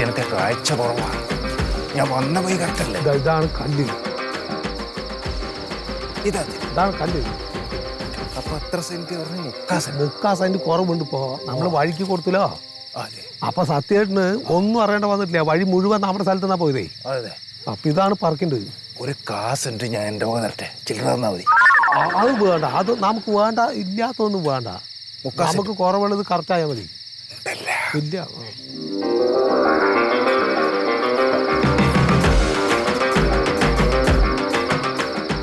ശരി എനിക്ക് കാഴ്ച കുറവാണ്. ഞാൻ വന്ന പോയി കറക്റ്റല്ലേ? ഇതാണ് കല്ല്. ഇതാണ് കല്ല്. അപ്പൊ എത്ര സെന്റ് പറഞ്ഞു? 3 സെന്റ് കുറവുണ്ട്. ഇപ്പോ നമ്മള് വഴിക്ക് കൊടുത്തില്ലോ. അപ്പൊ സത്യമായിട്ടിന് ഒന്നും അറിയേണ്ട വന്നിട്ടില്ല. വഴി മുഴുവൻ നമ്മുടെ സ്ഥലത്ത് നിന്നാ പോയതേ. അതെ. അപ്പൊ ഇതാണ് പറക്കേണ്ടത്. ഒരു കാശുണ്ട്, ഞാൻ എന്റെ പോയി തരട്ടെ, ചില്ലറ തന്നാ മതി. അത് വേണ്ട, അത് നമുക്ക് വേണ്ട, ഇല്ലാത്തൊന്നും വേണ്ട. നമുക്ക് കുറവുള്ളത് കറക്റ്റ് ആയാൽ മതി. ഇല്ല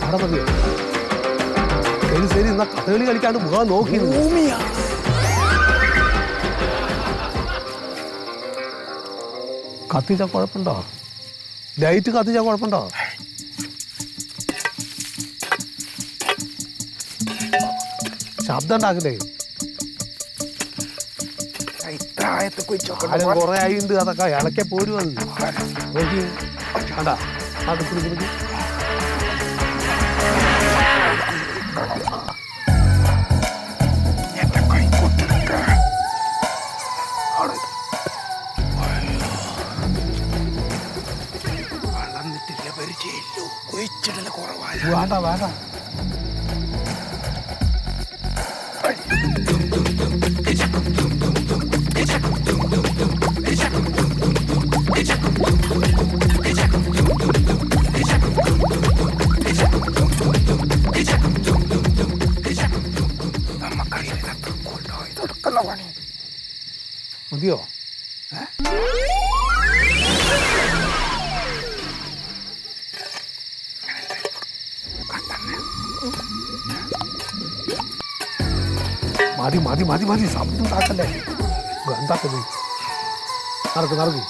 അവിടെ മതിയോ? ശരി ശരി, എന്നാ കഥകളി കളിക്കാണ്ട് പോകാൻ നോക്കി. കത്തിച്ച കുഴപ്പമുണ്ടോ? ലൈറ്റ് കത്തിച്ച കുഴപ്പമുണ്ടോ? ശബ്ദം ഉണ്ടാക്കില്ലേ? കൊറേ ആയിണ്ട് അതൊക്കെ ഇളക്കെ പോരും. അത് നോക്കി കണ്ടാ കുളിക്ക്. വേണ്ട വേണ്ട, മതിയോ? മതി മതി മതി മതി, ശബ്ദം ഉണ്ടാക്കല്ലേ. എന്താക്കുന്നത്? നടക്ക് നടക്ക്.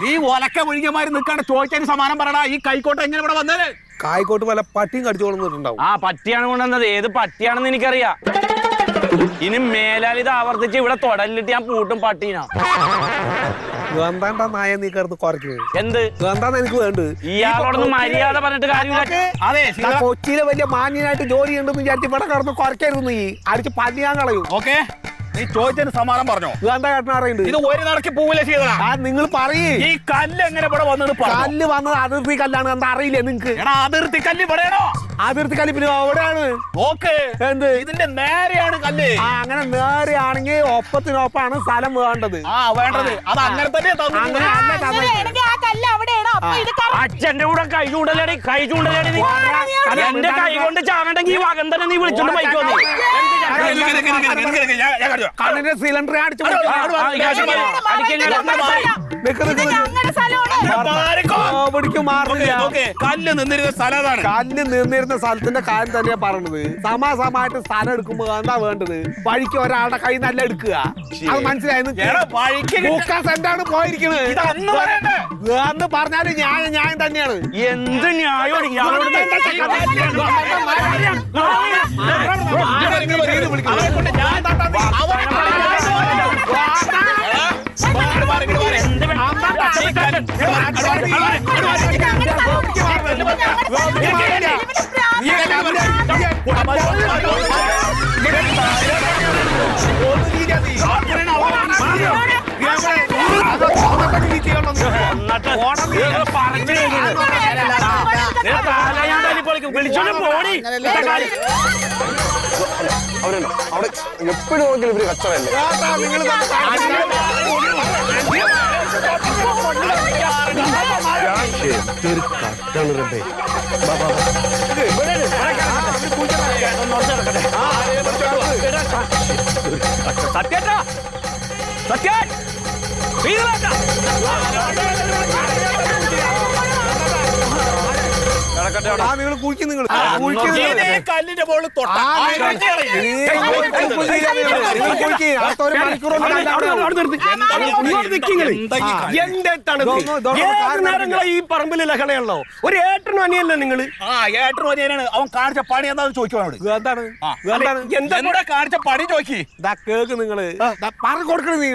നീ ഒലക്ക ഒഴുകിയമാര് നിൽക്കാണ്ട് ചോദിച്ചതിന് സമാനം പറയടാ. ഈ കൈക്കോട്ട് എങ്ങനെ ഇവിടെ വന്നത്? കായ്ക്കോട്ട് വല്ല പട്ടിയും കടിച്ചു കൊണ്ടുവന്നിട്ടുണ്ടാവും. ആ പട്ടിയാണ് കൊണ്ടുവന്നത്. ഏത് പട്ടിയാണെന്ന് എനിക്കറിയാം. ഇനി മേലാൽ ഇത് ആവർത്തിച്ച് ഇവിടെ തൊടലിട്ട് ഞാൻ പൂട്ടും പട്ടീനാ. എന്താണ്ടാ നായ നീ കയറുന്ന കുറയ്ക്കുന്നത്? എന്ത് എന്താന്ന് എനിക്ക് വേണ്ടത്? ഇയാളോടൊന്ന് മര്യാദ പറഞ്ഞിട്ട് കാര്യമില്ല. അതെ, കൊച്ചിയിലെ വലിയ മാന്യനായിട്ട് ജോലി ഉണ്ടെന്ന് വിചാരിച്ച് ഇവിടെ കടന്ന് കുറയ്ക്കായിരുന്നു. നീ അടിച്ച് പല്ല് ഞാൻ കളയും. ഓക്കെ, നീ ചോദിച്ചതിന് സമാനം പറഞ്ഞോ? എന്താ കേട്ടണ അറിയണ്ട്? ഇത് ഒരു നടക്കി പോവില്ല ചെയ്തതാ. നിങ്ങൾ പറയേ. ഈ കല്ല് എങ്ങനെ ഇവിടെ വന്നത്? കല്ല് വന്നത് അതിർത്തി കല്ലാണ്. എന്താ അറിയില്ലേ നിങ്ങക്ക്? എടാ, അതിർത്തി കല്ല് ഇവിടെയാണോ? അതിർത്തി കല്ല് പിന്നെ എവിടെയാണ്? ഓക്കെ, എന്ത് ഇതിന്റെ നേരെയാണ് കല്ല്. അങ്ങനെ നേരെയാണെങ്കിൽ ഒപ്പത്തിനൊപ്പാണ് സ്ഥലം വേണ്ടത്. വേണ്ടത് അത് അങ്ങനെ തന്നെ. അച്ഛന്റെ കൂടെ കൈ ചൂണ്ടലടി നീ. എന്റെ കൈ കൊണ്ട് ചാകണ്ടെങ്കിൽ ഈ വകം തന്നെ നീ വിളിച്ചോണ്ട് പോയിക്കോ. കണ്ണിന്റെ സിലിണ്ടർ അടിച്ചു കല്ല് നിന്നിരുന്ന സ്ഥലം. കല്ല് നിന്നിരുന്ന സ്ഥലത്തിന്റെ കാര്യം തന്നെയാ പറഞ്ഞത്. സമാസമായിട്ട് സ്ഥലം എടുക്കുമ്പോ എന്താ വേണ്ടത്? വഴിക്ക് ഒരാളുടെ കൈ നല്ല എടുക്കുക. അത് മനസ്സിലായിരുന്നു. സെന്റാണ് പോയിരിക്കുന്നത് എന്ന് പറഞ്ഞാല് ന്യായം തന്നെയാണ്. എന്ത് ന്യായം? അവിടെ എപ്പോഴും നോക്കിയാലും ഇവര് കച്ചറയല്ലേ? എന്തൊരു കട്ടാണ് റബ്ബേ. സത്യേട്ടാ, സത്യൻ നിങ്ങൾ കുഴിക്കും നിങ്ങൾ ഇതേ കല്ലിന്റെ മുകളിൽ തൊട്ട അടുത്തൊരു മണിക്കൂർ ഈ പറമ്പിൽ ലഹളയുള്ളോ ഒരു ഏട്ടനും അനിയല്ലേ നിങ്ങള് ഏട്ടനും അനിയനാണ് അവൻ കാണിച്ച പണി എന്താന്ന് ചോദിക്കുവാനോട് എന്താണ് എന്താ കാണിച്ച പണി ചോദിക്കി കേക്ക് നിങ്ങള് പറഞ്ഞു കൊടുക്കണ നീ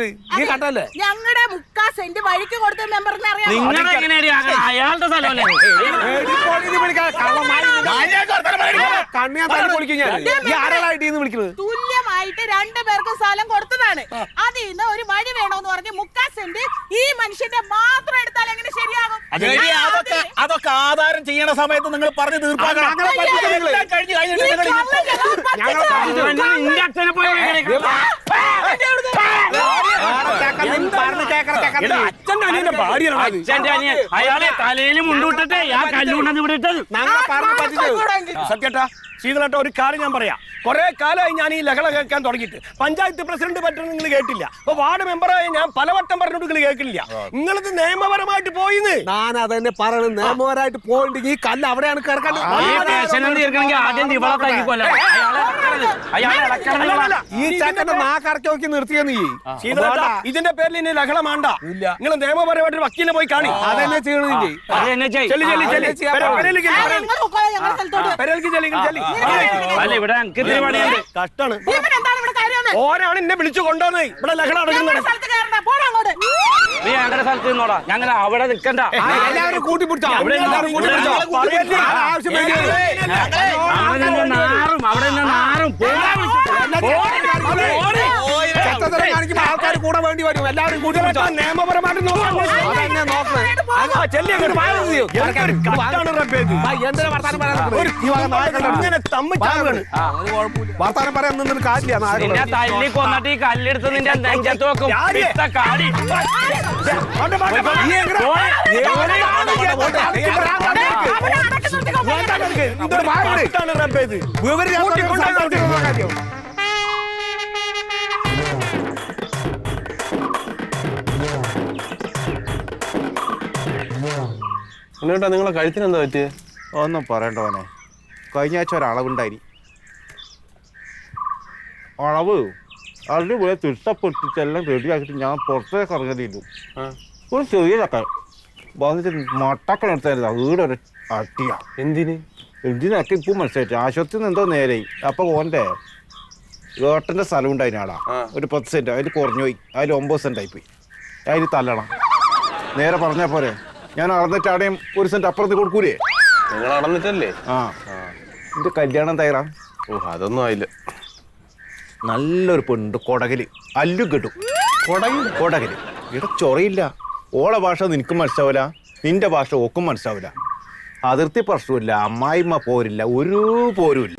കണ്ടല്ലേ ഞങ്ങളുടെ 3/4 സെന്റ് വഴിക്ക് കൊടുത്ത മെമ്പറിനെ അറിയാം. നിങ്ങൾ എങ്ങനെയാ അയാളുടെ സ്ഥലമല്ലേ കണ്ണിയാ തല്ലി പൊളിക്കും ഞാൻ ഈ ആരാളായിട്ട് വിളിക്കുന്നത് തുല്യമായിട്ട് 2 പേർക്ക് സ്ഥലം കൊടുത്തതാണ്. അതിൽ നിന്ന് ഒരു വഴി വേണോന്ന് പറഞ്ഞ് 3/4 സെന്റ് ഈ മനുഷ്യന്റെ മാത്രം എടുത്താൽ എങ്ങനെ ശരിയാകും? അതൊക്കെ ആധാരം ചെയ്യണ സമയത്ത് നിങ്ങൾ പറഞ്ഞു തീർപ്പാക്കണം. നിന്റെ അച്ഛനെ പോയി അച്ഛന്റെ അനിയന്റെ ഭാര്യയാണ് അച്ഛന്റെ അനിയൻ അയാളെ തലയിൽ മുണ്ടുവിട്ടിട്ട് ആ കല്ലുകൊണ്ടെന്ന് ഇവിടെ ഇട്ടത്. സത്യട്ടാ ശീതളട്ട ഒരു കാര്യം ഞാൻ പറയാം. കുറെ കാലമായി ഞാൻ ഈ ലഹള കേൾക്കാൻ തുടങ്ങിയിട്ട്. പഞ്ചായത്ത് പ്രസിഡന്റ് പറ്റുന്ന നിങ്ങൾ കേട്ടില്ല. അപ്പൊ വാർഡ് മെമ്പറായി ഞാൻ പലവട്ടം പറഞ്ഞിട്ട് നിങ്ങൾ കേൾക്കില്ല. നിങ്ങളിത് നിയമപരമായിട്ട് പോയിന്ന്. ഞാൻ അതന്നെ പറയണത് നിയമപരമായിട്ട് പോയിണ്ടെങ്കിൽ ഈ കല്ല് അവിടെയാണ് കിടക്കേണ്ടത്. തീർക്കണമെങ്കിൽ ആദ്യം ഇവളെ തല്ലിക്കൊല്ല. ഈ ചക്കന്റെ നാക്കറക്കി നോക്കി നിർത്തിയ നീ ശീതളട്ട ഇതിന്റെ പേരിൽ ഇനി ലഹള വേണ്ട. നിങ്ങൾ നിയമപരമായിട്ട് വക്കീലിനെ പോയി കാണി. അതന്നെ ചെയ്യണം നീ. അല്ല ഇവിടെ എനിക്ക് ഇത്തിരി പണിയുണ്ട്. കഷ്ടാണ്. എന്താണ് ഇവിടെ കാര്യം? ഓരാണ് എന്നെ വിളിച്ചു കൊണ്ടുവന്നേ ഇവിടെ ലഹള നടക്കുന്നത്. സ്ഥലത്ത് കയറണ്ട, പോടാ അങ്ങോട്ട്. നീ ഞങ്ങളുടെ സ്ഥലത്ത് നിന്നോടാ. ഞങ്ങൾ അവിടെ നിൽക്കണ്ട. എല്ലാവരും കൂട്ടിപ്പിടിച്ചോ അവിടെ നിന്ന് നാറും. അവിടെ നിന്ന് നാറും. കാണിക്കുമ്പോ ആൾക്കാർ കൂടെ വേണ്ടി വരും. എല്ലാവരും കൂട്ടിപ്പിടിച്ചോ. നിയമപരമായിട്ട് അതന്നെ നോക്കണേ. എന്തിനാ വർത്താനം പറയാൻ വർത്താനം പറയാൻ നിന്നൊരു കാര്യമില്ല. നിന്നെ തല്ലി കൊന്നിട്ട് ഈ കല്ലെടുത്ത് നിന്റെ നെഞ്ചത്ത് വെക്കും. കാടി എന്നിട്ടാ നിങ്ങളെ കഴുത്തിന് എന്താ പറ്റിയേ? ഒന്നും പറയണ്ടോനെ. കഴിഞ്ഞ ആഴ്ച ഒരളവുണ്ടായി. അളവ് അടിപൊളി തിട്ടപ്പൊട്ടിച്ചെല്ലാം റെഡിയാക്കിയിട്ട് ഞാൻ പുറത്തേക്ക് ഇറങ്ങിയിരുന്നു. ഒരു ചെറിയ ചക്ക വന്നിട്ട് മട്ടക്കണെടുത്തായിരുന്നു. വീടൊരു അട്ടിയാ. എന്തിനൊക്കെ ഇപ്പം മനസ്സിലായിട്ട് ആശുപത്രിയിൽ നിന്ന് എന്തോ നേരെയായി. അപ്പൊ ഓൻ്റെ ഏട്ടൻ്റെ സ്ഥലം ഉണ്ടായിരുന്നു ആടാ. ഒരു 10 സെന്റ് അതിൽ കുറഞ്ഞു പോയി. അതിൽ 9 സെന്റ് ആയിപ്പോയി. അതിൽ തല്ലണം. നേരെ പറഞ്ഞാൽ പോരെ. ഞാൻ അളന്നിട്ട് അവിടെയും 1 സെന്റ് അപ്പുറത്ത് കൊടുക്കൂലേ? നിങ്ങൾ നടന്നിട്ടല്ലേ? എന്റെ കല്യാണം തയ്യാറാ. അതൊന്നും ആയില്ല. നല്ലൊരു പെണ്ണുണ്ട് കൊടകല്. അല്ലു കിട്ടും. കൊടകല് ഇവിടെ ചൊറയില്ല. ഓളെ ഭാഷ നിനക്കും മനസ്സിലാവില്ല, നിന്റെ ഭാഷ ഓക്കും മനസ്സിലാവില്ല. അതിർത്തി പ്രശ്നമില്ല, അമ്മായിമ്മ പോരില്ല, ഒരു പോരുമില്ല.